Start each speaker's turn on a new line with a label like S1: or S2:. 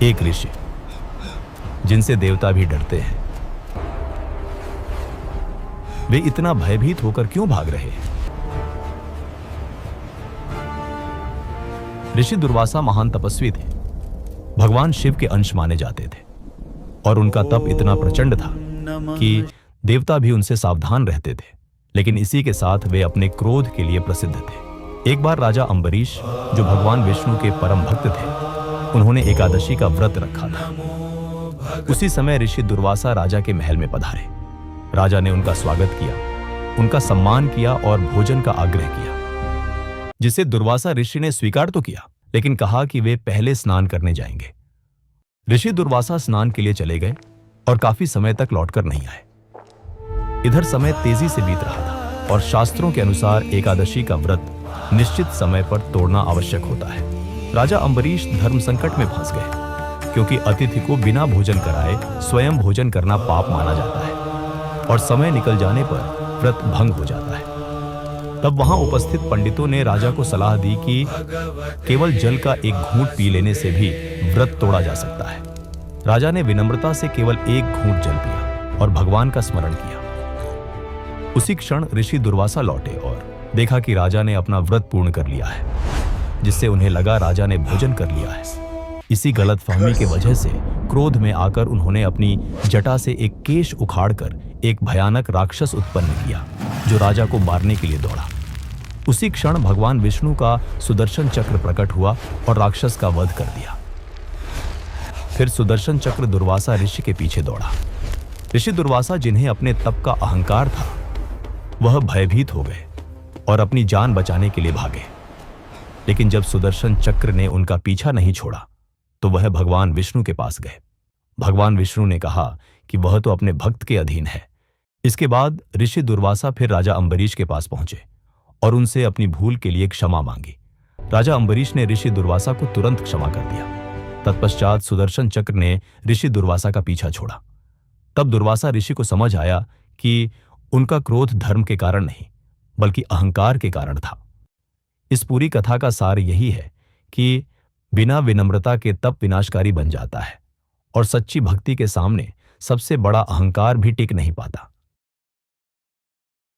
S1: एक ऋषि जिनसे देवता भी डरते हैं, वे इतना भयभीत होकर क्यों भाग रहे हैं? ऋषि दुर्वासा महान तपस्वी थे, भगवान शिव के अंश माने जाते थे और उनका तप इतना प्रचंड था कि देवता भी उनसे सावधान रहते थे। लेकिन इसी के साथ वे अपने क्रोध के लिए प्रसिद्ध थे। एक बार राजा अम्बरीश, जो भगवान विष्णु के परम भक्त थे, उन्होंने एकादशी का व्रत रखा था। उसी समय ऋषि दुर्वासा राजा के महल में पधारे। राजा ने उनका स्वागत किया, उनका सम्मान किया और भोजन का आग्रह किया, जिसे दुर्वासा ऋषि ने स्वीकार तो किया, लेकिन कहा कि वे पहले स्नान करने जाएंगे। ऋषि दुर्वासा स्नान के लिए चले गए और काफी समय तक लौटकर नहीं आए। इधर समय तेजी से बीत रहा था और शास्त्रों के अनुसार एकादशी का व्रत निश्चित समय पर तोड़ना आवश्यक होता है। राजा अम्बरीश धर्म संकट में फंस गए, क्योंकि अतिथि को बिना भोजन कराए स्वयं भोजन करना पाप माना जाता है और समय निकल जाने पर व्रत भंग हो जाता है। तब वहां उपस्थित पंडितों ने राजा को सलाह दी कि केवल जल का एक घूंट पी लेने से भी व्रत तोड़ा जा सकता है। राजा ने विनम्रता से केवल एक घूंट जल पिया और भगवान का स्मरण किया। उसी क्षण ऋषि दुर्वासा लौटे और देखा कि राजा ने अपना व्रत पूर्ण कर लिया है, जिससे उन्हें लगा राजा ने भोजन कर लिया है। इसी गलतफहमी की वजह से क्रोध में आकर उन्होंने अपनी जटा से एक केश उखाड़कर एक भयानक राक्षस उत्पन्न किया, जो राजा को मारने के लिए दौड़ा। उसी क्षण भगवान विष्णु का सुदर्शन चक्र प्रकट हुआ और राक्षस का वध कर दिया। फिर सुदर्शन चक्र दुर्वासा ऋषि के पीछे दौड़ा। ऋषि दुर्वासा, जिन्हें अपने तप का अहंकार था, वह भयभीत हो गए और अपनी जान बचाने के लिए भागे। लेकिन जब सुदर्शन चक्र ने उनका पीछा नहीं छोड़ा तो वह भगवान विष्णु के पास गए। भगवान विष्णु ने कहा कि वह तो अपने भक्त के अधीन है। इसके बाद ऋषि दुर्वासा फिर राजा अम्बरीश के पास पहुंचे और उनसे अपनी भूल के लिए क्षमा मांगी। राजा अम्बरीश ने ऋषि दुर्वासा को तुरंत क्षमा कर दिया। तत्पश्चात सुदर्शन चक्र ने ऋषि दुर्वासा का पीछा छोड़ा। तब दुर्वासा ऋषि को समझ आया कि उनका क्रोध धर्म के कारण नहीं, बल्कि अहंकार के कारण था। इस पूरी कथा का सार यही है कि बिना विनम्रता के तप विनाशकारी बन जाता है और सच्ची भक्ति के सामने सबसे बड़ा अहंकार भी टिक नहीं पाता।